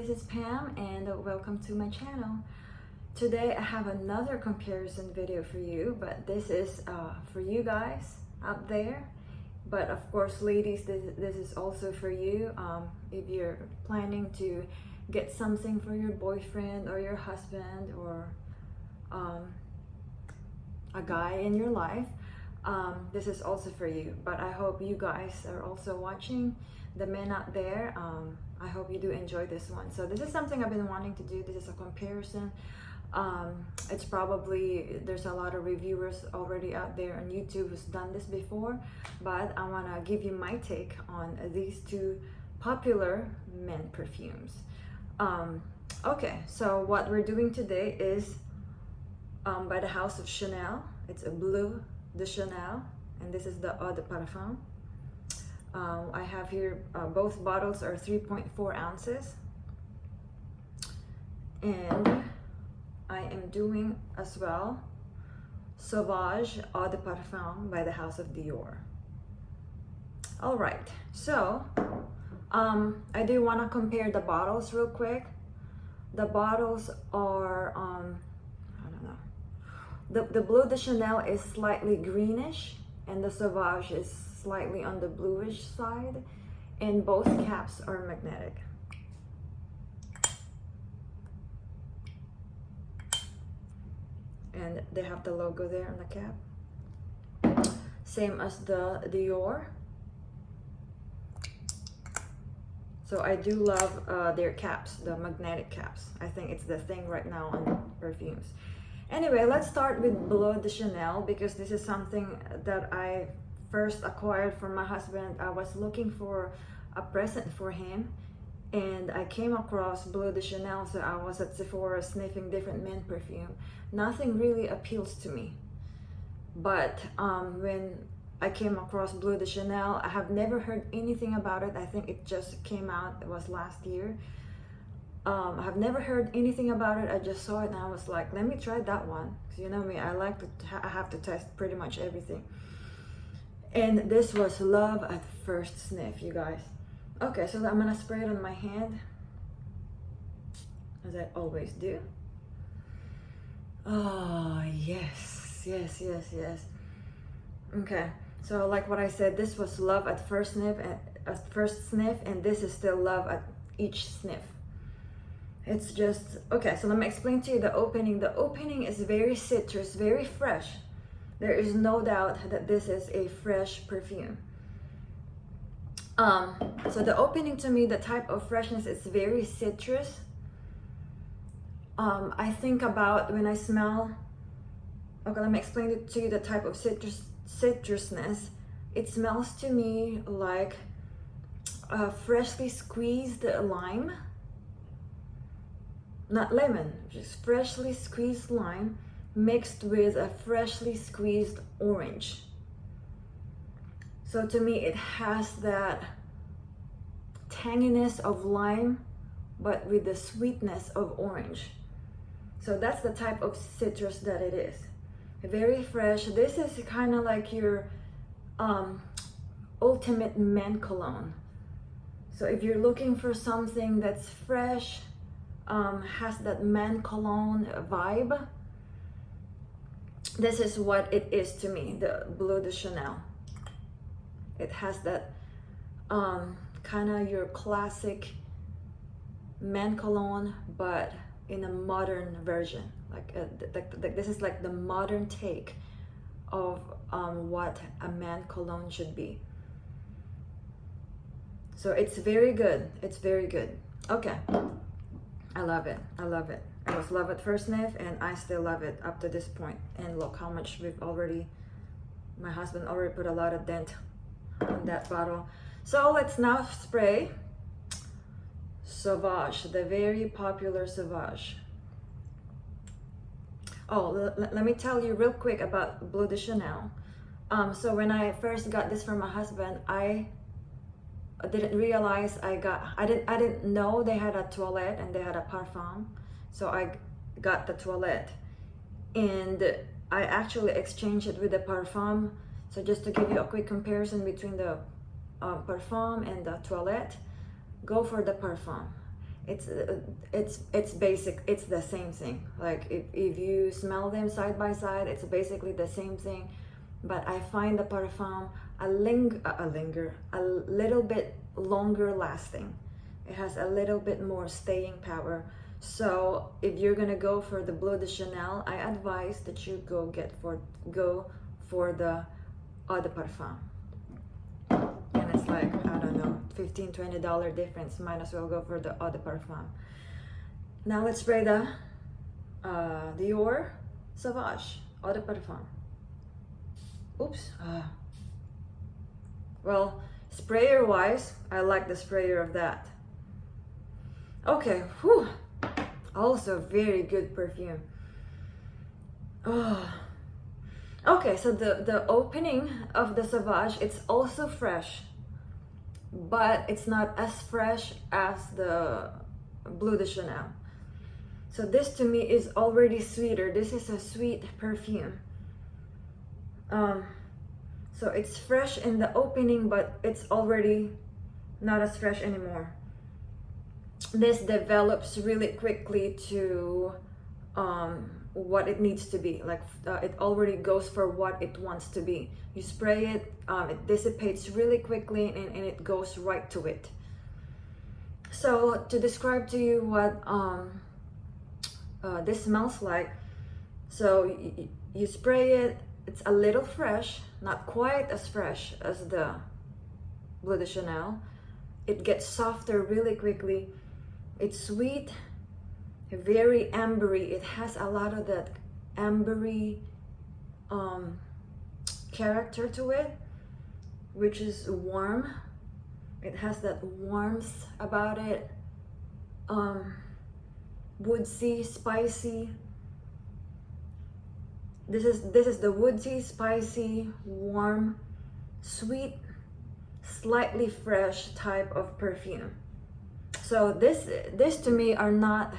this is Pam and welcome to my channel. Today I have another comparison video for you, but this is for you guys out there. But of course, ladies, this is also for you. If you're planning to get something for your boyfriend or your husband or a guy in your life, this is also for you. But I hope you guys are also watching. The men out there, I hope you do enjoy this one. So this is something I've been wanting to do. This is a comparison. It's probably, there's a lot of reviewers already out there on YouTube who's done this before, but I want to give you my take on these two popular men perfumes. Okay, so what we're doing today is by the house of Chanel. It's a Bleu de Chanel, and this is the Eau de Parfum. I have here, both bottles are 3.4 ounces. And I am doing as well Sauvage Eau de Parfum by the house of Dior. All right, so I do want to compare the bottles real quick. The bottles are, I don't know. The Bleu de Chanel is slightly greenish and the Sauvage is slightly on the bluish side, and both caps are magnetic. And they have the logo there on the cap. Same as the Dior. So I do love their caps, the magnetic caps. I think it's the thing right now on perfumes. Anyway, let's start with Bleu de Chanel because this is something that I first acquired for my husband. I was looking for a present for him and I came across Bleu de Chanel, so I was at Sephora sniffing different men perfume. Nothing really appeals to me, but when I came across Bleu de Chanel, I have never heard anything about it. I think it just came out, it was last year. I have never heard anything about it. I just saw it and I was like, let me try that one. So you know me, I like to, I have to test pretty much everything. And this was love at first sniff, you guys. Okay, so I'm gonna spray it on my hand, as I always do. Oh, yes, yes, yes, yes. Okay, so like what I said, this was love at first sniff, and this is still love at each sniff. It's just, okay, so let me explain to you the opening. The opening is very citrus, very fresh. There is no doubt that this is a fresh perfume. So the opening, to me, the type of freshness is very citrus. I think about when I smell, okay, let me explain it to you, the type of citrusness. It smells to me like freshly squeezed lime. Not lemon, just freshly squeezed lime mixed with a freshly squeezed orange. So to me, it has that tanginess of lime, but with the sweetness of orange. So that's the type of citrus that it is. Very fresh. This is kind of like your ultimate men cologne. So if you're looking for something that's fresh, has that man cologne vibe, this is what it is to me, the Bleu de Chanel. It has that kind of your classic man cologne, but in a modern version. Like this is like the modern take of what a man cologne should be. So it's very good. It's very good. Okay. I love it. I love it. It was love at first sniff, and I still love it up to this point. And look how much we've already, my husband already put a lot of dent on that bottle. So let's now spray Sauvage, the very popular Sauvage. Oh, let me tell you real quick about Bleu de Chanel. So when I first got this from my husband, I didn't realize I didn't know they had a toilette and they had a parfum. So I got the toilette and I actually exchanged it with the parfum. So just to give you a quick comparison between the parfum and the toilette, go for the parfum. it's basic. It's the same thing. Like if you smell them side by side, it's basically the same thing. But I find the parfum a little bit longer lasting. It has a little bit more staying power. So if you're gonna go for the Bleu de Chanel, I advise that you go for the Eau de Parfum. And it's like, I don't know, $15-20 difference. Might as well go for the Eau de Parfum. Now let's spray the Dior Sauvage Eau de Parfum. Oops. Well, sprayer wise, I like the sprayer of that. Okay, whew. Also very good perfume. Oh. Okay, so the opening of the Sauvage, it's also fresh, but it's not as fresh as the Bleu de Chanel. So this to me is already sweeter. This is a sweet perfume. So it's fresh in the opening, but it's already not as fresh anymore. This develops really quickly to what it needs to be. Like it already goes for what it wants to be. You spray it, it dissipates really quickly, and it goes right to it. So to describe to you what this smells like, so you spray it, it's a little fresh, not quite as fresh as the Bleu de Chanel. It gets softer really quickly. It's sweet, very ambery. It has a lot of that ambery character to it, which is warm. It has that warmth about it. Woodsy, spicy. This is the woodsy, spicy, warm, sweet, slightly fresh type of perfume. So this to me are not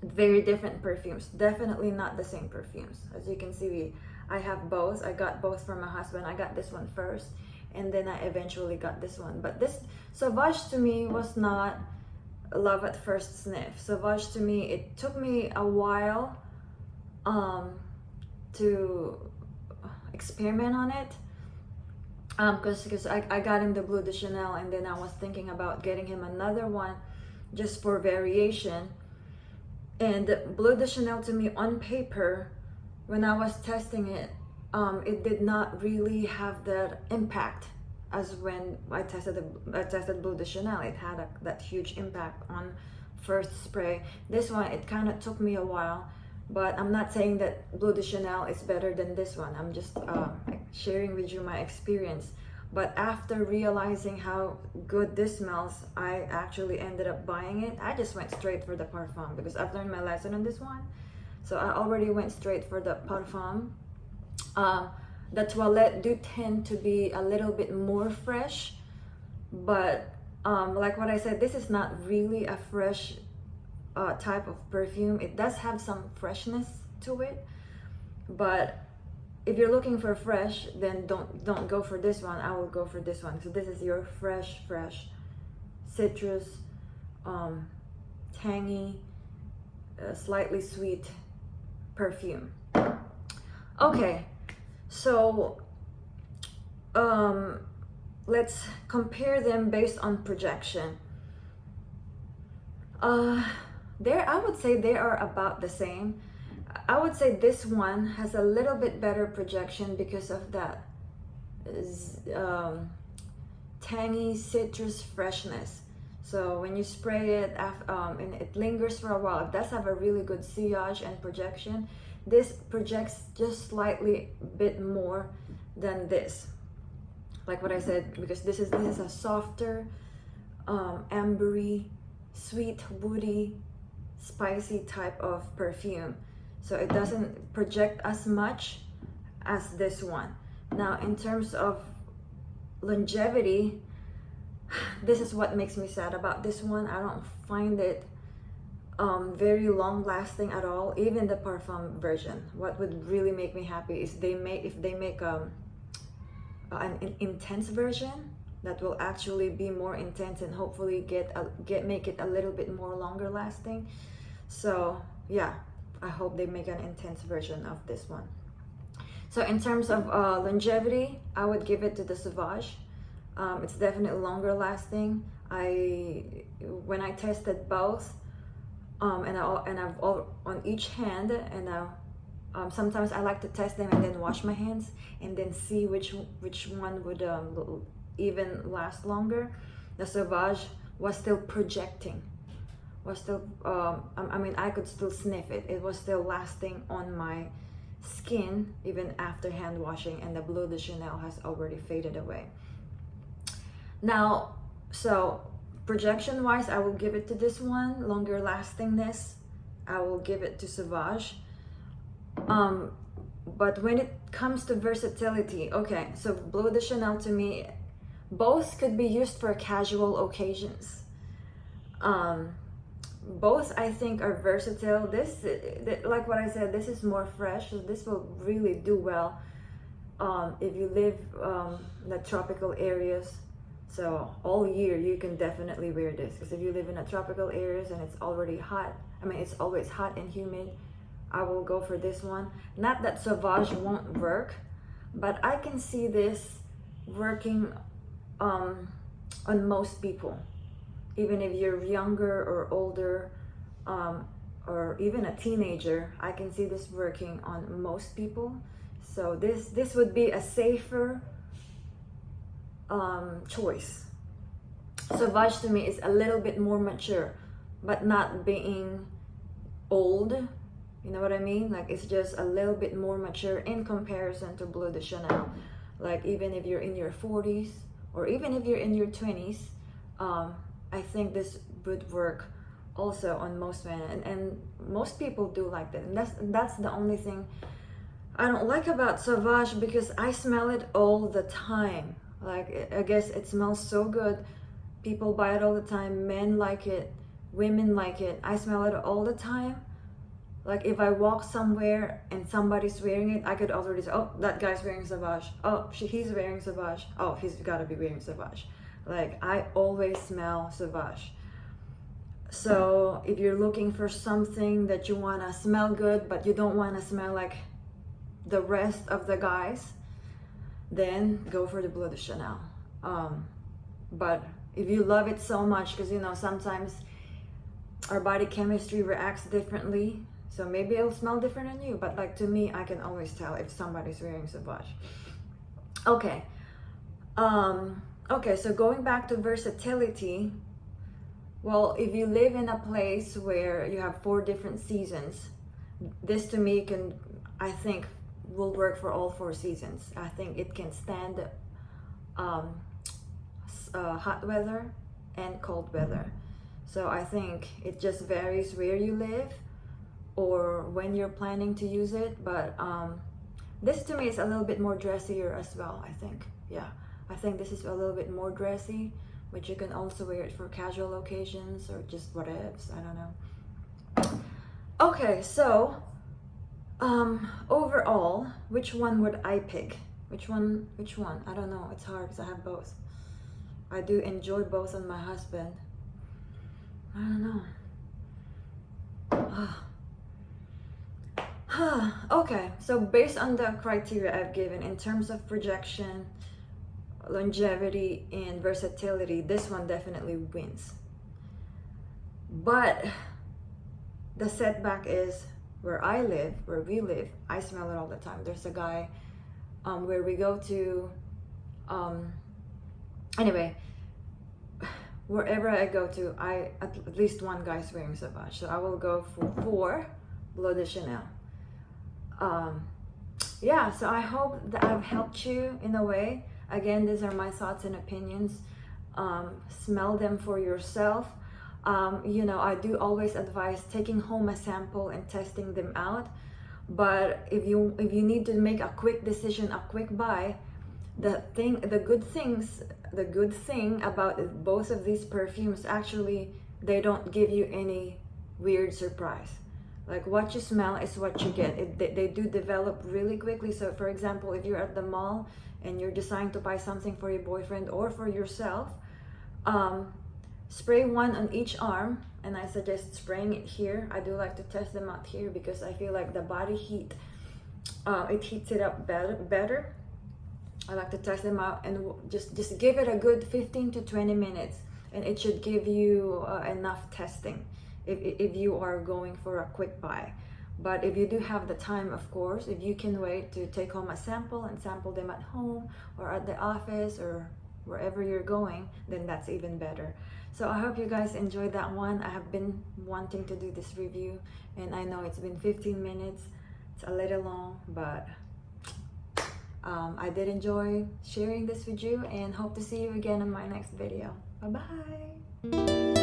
very different perfumes. Definitely not the same perfumes. As you can see, I have both. I got both from my husband. I got this one first, and then I eventually got this one. But this Sauvage to me was not love at first sniff. Sauvage to me, it took me a while to experiment on it. Because I got him the Bleu de Chanel, and then I was thinking about getting him another one just for variation. And Bleu de Chanel to me on paper, when I was testing it, it did not really have that impact as when I tested Bleu de Chanel. It had that huge impact on first spray. This one, it kind of took me a while, but I'm not saying that Bleu de Chanel is better than this one. I'm just sharing with you my experience. But after realizing how good this smells, I actually ended up buying it. I just went straight for the parfum because I've learned my lesson on this one. So I already went straight for the parfum. The toilette do tend to be a little bit more fresh, but like what I said, this is not really a fresh type of perfume. It does have some freshness to it, but if you're looking for fresh, then don't go for this one. I will go for this one. So this is your fresh citrus, tangy, slightly sweet perfume. Okay, so let's compare them based on projection. I would say they are about the same. I would say this one has a little bit better projection because of that tangy citrus freshness. So when you spray it and it lingers for a while, it does have a really good sillage and projection. This projects just slightly bit more than this. Like what I said, because this is a softer, ambery, sweet, woody, spicy type of perfume. So it doesn't project as much as this one. Now, in terms of longevity, this is what makes me sad about this one. I don't find it very long lasting at all. Even the parfum version. What would really make me happy is if they make an intense version that will actually be more intense and hopefully make it a little bit more longer lasting. So yeah, I hope they make an intense version of this one. So in terms of longevity, I would give it to the Sauvage. It's definitely longer lasting. When I tested both, and I've on each hand, and sometimes I like to test them and then wash my hands and then see which one would even last longer. The Sauvage was still projecting, I mean, I could still sniff it. It was still lasting on my skin even after hand washing, and the Bleu de Chanel has already faded away. Now, so projection wise, I will give it to this one. Longer lastingness, I will give it to Sauvage. But when it comes to versatility, okay, so Bleu de Chanel, to me, both could be used for casual occasions. Both, I think, are versatile. This, like what I said, this is more fresh, so this will really do well if you live in the tropical areas. So all year you can definitely wear this, because if you live in the tropical areas and it's already hot, I mean, it's always hot and humid, I will go for this one. Not that Sauvage won't work, but I can see this working on most people. Even if you're younger or older, or even a teenager, I can see this working on most people. So this would be a safer choice. Sauvage to me is a little bit more mature, but not being old. You know what I mean? Like, it's just a little bit more mature in comparison to Bleu de Chanel. Like, even if you're in your 40s or even if you're in your 20s, I think this would work also on most men, and most people do like that. And that's the only thing I don't like about Sauvage, because I smell it all the time. Like, I guess it smells so good. People buy it all the time. Men like it, women like it. I smell it all the time. Like, if I walk somewhere and somebody's wearing it, I could already say, oh, that guy's wearing Sauvage. Oh, he's wearing Sauvage. Oh, he's gotta be wearing Sauvage. Like, I always smell Sauvage. So if you're looking for something that you want to smell good, but you don't want to smell like the rest of the guys, then go for the Bleu de Chanel. But if you love it so much, because, you know, sometimes our body chemistry reacts differently, so maybe it'll smell different on you, but like, to me, I can always tell if somebody's wearing Sauvage. Okay. Okay, so going back to versatility, well, if you live in a place where you have 4 different seasons, this to me I think will work for all 4 seasons. I think it can stand hot weather and cold weather. So I think it just varies where you live or when you're planning to use it. But this to me is a little bit more dressier as well, I think. Yeah. I think this is a little bit more dressy, but you can also wear it for casual occasions or just whatevs. I don't know. Okay, so overall, which one would I pick? Which one? I don't know. It's hard because I have both. I do enjoy both on my husband. I don't know. Okay, so based on the criteria I've given in terms of projection, longevity, and versatility, this one definitely wins. But the setback is where we live, I smell it all the time. There's a guy where we go to, anyway, wherever I go to, at least one guy's wearing Sauvage, so I will go for Bleu de Chanel. Yeah, so I hope that I've helped you in a way. Again, these are my thoughts and opinions. Smell them for yourself. You know, I do always advise taking home a sample and testing them out. But if you need to make a quick decision, a quick buy, the good thing about both of these perfumes, actually, they don't give you any weird surprise. Like what you smell is what you get. They do develop really quickly. So for example, if you're at the mall and you're deciding to buy something for your boyfriend or for yourself, spray one on each arm, and I suggest spraying it here. I do like to test them out here because I feel like the body heat, it heats it up better. I like to test them out and just give it a good 15 to 20 minutes, and it should give you enough testing if you are going for a quick buy. But if you do have the time, of course, if you can wait to take home a sample and sample them at home or at the office or wherever you're going, then that's even better. So I hope you guys enjoyed that one. I have been wanting to do this review, and I know it's been 15 minutes. It's a little long, but I did enjoy sharing this with you, and hope to see you again in my next video. Bye bye.